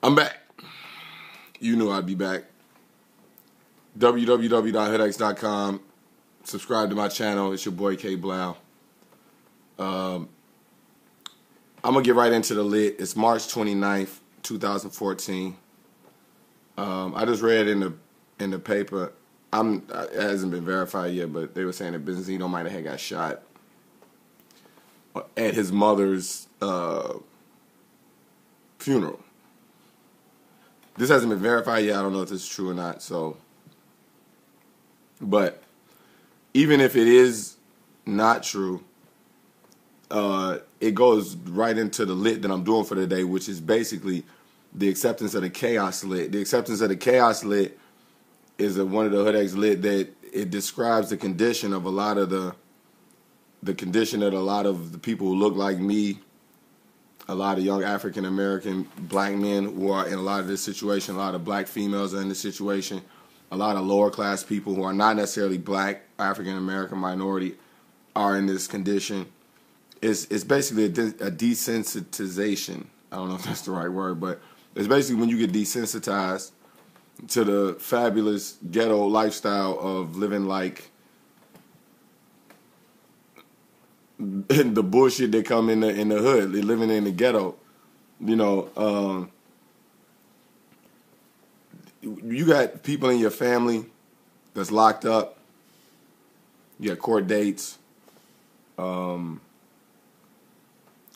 I'm back. You knew I'd be back. www.hoodx.com. Subscribe to my channel. It's your boy K-Blao. I'm going to get right into the lit. It's March 29th, 2014. I just read in the paper. It hasn't been verified yet, but they were saying that Benzino might have got shot at his mother's funeral. This hasn't been verified yet. I don't know if this is true or not. But even if it is not true, it goes right into the lit that I'm doing for today, which is basically the acceptance of the chaos lit. The acceptance of the chaos lit is one of the Hood X lit that it describes the condition of a lot of the condition that a lot of the people who look like me, a lot of young African American black men who are in a lot of this situation, a lot of black females are in this situation, a lot of lower class people who are not necessarily black, African American minority are in this condition. It's basically a desensitization. I don't know if that's the right word, but it's basically when you get desensitized to the fabulous ghetto lifestyle of living like the bullshit that come in the hood, living in the ghetto. You know, you got people in your family that's locked up. You got court dates. You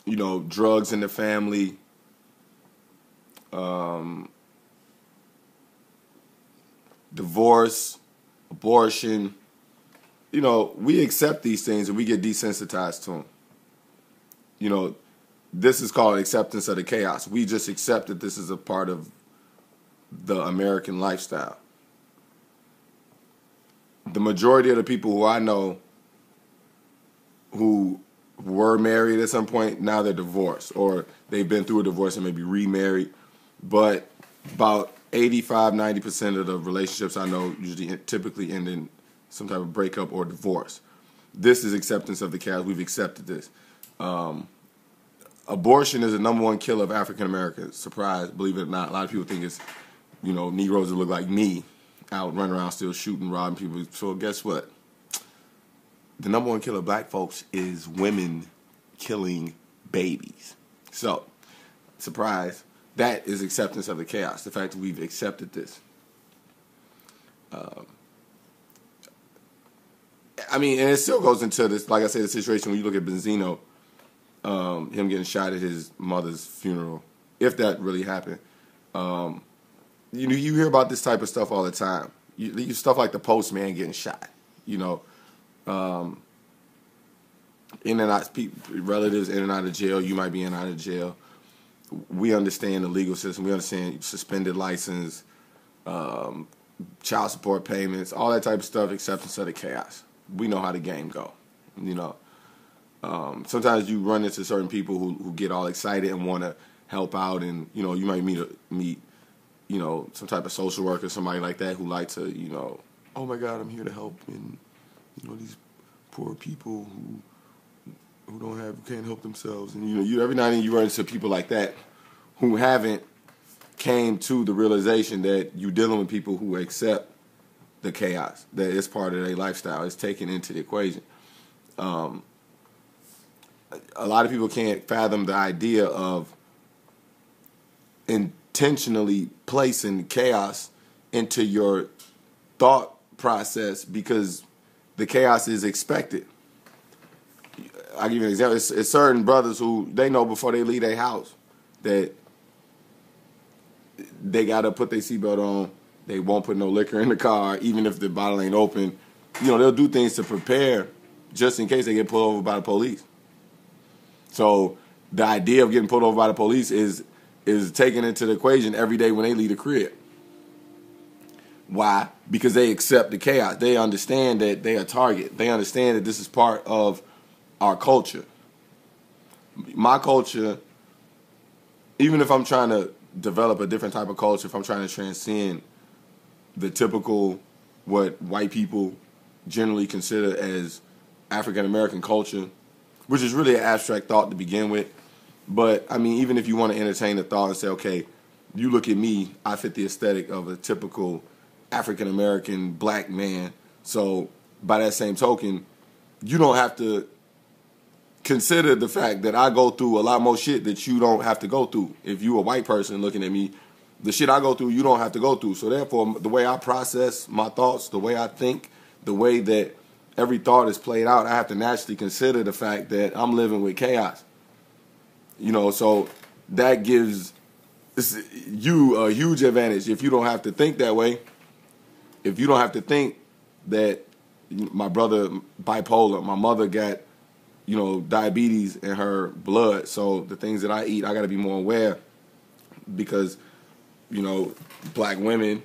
know, drugs in the family. Divorce, abortion. You know, we accept these things and we get desensitized to them. You know, this is called acceptance of the chaos. We just accept that this is a part of the American lifestyle. The majority of the people who I know who were married at some point, now they're divorced, or they've been through a divorce and maybe remarried. But about 85-90% of the relationships I know typically end in some type of breakup or divorce. This is acceptance of the chaos. We've accepted this. Abortion is the #1 killer of African Americans. Surprise, believe it or not. A lot of people think it's, you know, Negroes that look like me out running around still shooting, robbing people. So guess what? The #1 killer of black folks is women killing babies. So, surprise, that is acceptance of the chaos. The fact that we've accepted this. I mean, and it still goes into this, like I said, the situation when you look at Benzino, him getting shot at his mother's funeral, if that really happened. You know, you hear about this type of stuff all the time. You stuff like the postman getting shot. You know, in and out, relatives in and out of jail. You might be in and out of jail. We understand the legal system. We understand suspended license, child support payments, all that type of stuff. Acceptance of the chaos. We know how the game go. You know, sometimes you run into certain people who get all excited and want to help out, and you know, you might meet you know, some type of social worker, somebody like that who like to, you know, oh my God, I'm here to help, and you know, these poor people who can't help themselves, and you know, every now and then you run into people like that who haven't came to the realization that you're dealing with people who accept the chaos, that it's part of their lifestyle, it's taken into the equation. A lot of people can't fathom the idea of intentionally placing chaos into your thought process because the chaos is expected. I'll give you an example. It's certain brothers who they know before they leave their house that they got to put their seatbelt on. They won't put no liquor in the car, even if the bottle ain't open. You know, they'll do things to prepare just in case they get pulled over by the police. So the idea of getting pulled over by the police is taken into the equation every day when they leave the crib. Why? Because they accept the chaos. They understand that they are a target. They understand that this is part of our culture. My culture, even if I'm trying to develop a different type of culture, if I'm trying to transcend the typical, what white people generally consider as African American culture, which is really an abstract thought to begin with. But, I mean, even if you want to entertain the thought and say, okay, you look at me, I fit the aesthetic of a typical African-American black man. So by that same token, you don't have to consider the fact that I go through a lot more shit that you don't have to go through. If you a white person looking at me, the shit I go through, you don't have to go through. So therefore, the way I process my thoughts, the way I think, the way that every thought is played out, I have to naturally consider the fact that I'm living with chaos. You know, so that gives you a huge advantage if you don't have to think that way. If you don't have to think that my brother bipolar, my mother got, you know, diabetes in her blood. So the things that I eat, I got to be more aware because, you know, black women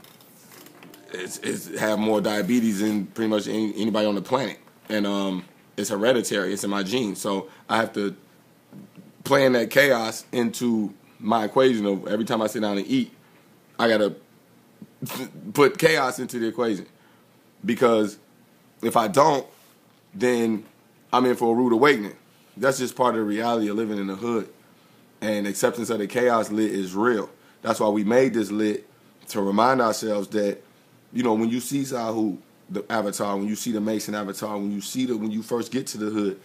have more diabetes than pretty much anybody on the planet. And it's hereditary. It's in my genes. So I have to plan that chaos into my equation of every time I sit down and eat, I got to put chaos into the equation. Because if I don't, then I'm in for a rude awakening. That's just part of the reality of living in the hood. And acceptance of the chaos lit is real. That's why we made this lit, to remind ourselves that, you know, when you see Sahu, the avatar, when you see the Mason avatar, when you first get to the hood,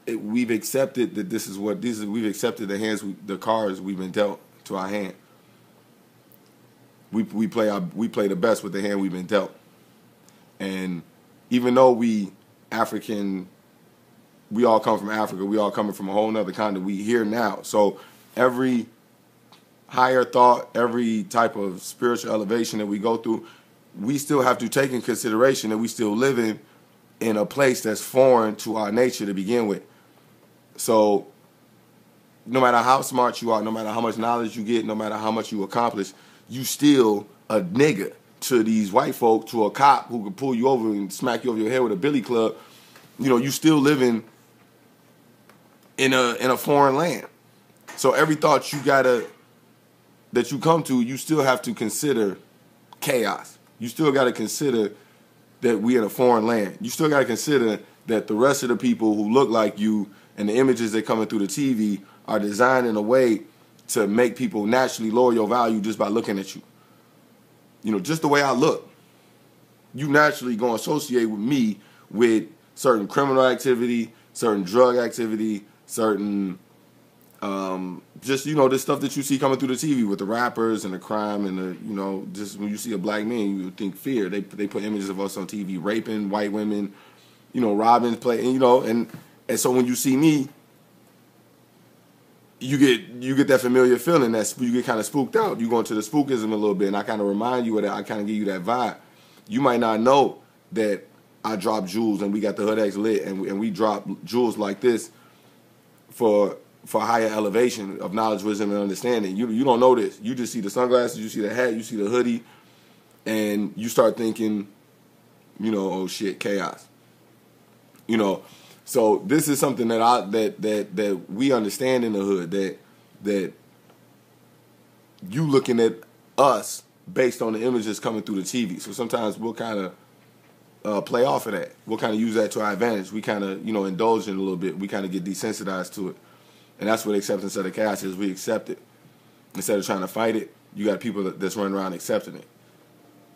we've accepted that this is. We've accepted the cards we've been dealt to our hand. We play the best with the hand we've been dealt. And even though we all come from Africa, we all coming from a whole nother continent, we here now. So every higher thought, every type of spiritual elevation that we go through, we still have to take in consideration that we still living in a place that's foreign to our nature to begin with. So no matter how smart you are, no matter how much knowledge you get, no matter how much you accomplish, you still a nigga to these white folk, to a cop who can pull you over and smack you over your head with a billy club. You know, you still living in a foreign land. So every thought that you come to, you still have to consider chaos. You still got to consider that we in a foreign land. You still got to consider that the rest of the people who look like you and the images that coming through the TV are designed in a way to make people naturally lower your value just by looking at you. You know, just the way I look. You naturally going to associate with me with certain criminal activity, certain drug activity, certain just, you know, this stuff that you see coming through the TV with the rappers and the crime and the, you know, just when you see a black man, you think fear. They put images of us on TV raping white women, you know, robbing, and you know, and so when you see me, you get that familiar feeling that you get kind of spooked out. You go into the spookism a little bit, and I kind of remind you of that. I kind of give you that vibe. You might not know that I drop jewels and we got the Hood X lit, and we drop jewels like this for higher elevation of knowledge, wisdom, and understanding. You don't know this. You just see the sunglasses, you see the hat, you see the hoodie, and you start thinking, you know, oh shit, chaos. You know, so this is something that we understand in the hood, that you looking at us based on the images coming through the TV. So sometimes we'll kind of play off of that. We'll kind of use that to our advantage. We kind of, you know, indulge in it a little bit. We kind of get desensitized to it. And that's what acceptance of the chaos is. We accept it. Instead of trying to fight it, you got people that's running around accepting it.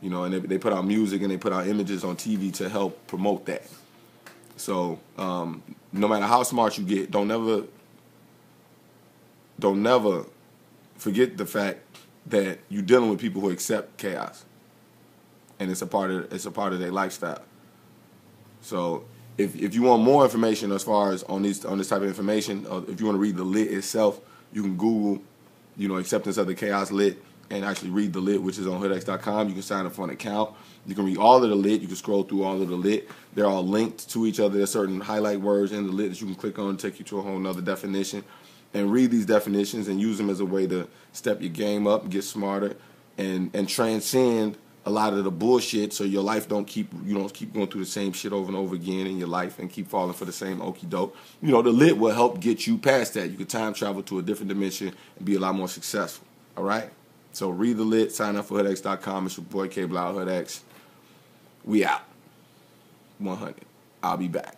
You know, and they put out music and they put out images on TV to help promote that. So no matter how smart you get, don't never forget the fact that you're dealing with people who accept chaos. And it's a part of their lifestyle. So if you want more information as far as on this type of information, if you want to read the lit itself, you can Google, you know, acceptance of the chaos lit, and actually read the lit, which is on hoodx.com. You can sign up for an account. You can read all of the lit. You can scroll through all of the lit. They're all linked to each other. There's certain highlight words in the lit that you can click on and take you to a whole nother definition, and read these definitions and use them as a way to step your game up, get smarter, and transcend a lot of the bullshit, so your life you don't keep going through the same shit over and over again in your life and keep falling for the same okie doke. You know, the lit will help get you past that. You can time travel to a different dimension and be a lot more successful. All right? So read the lit, sign up for hoodx.com. It's your boy K-Blao, Hood X. We out. 100. I'll be back.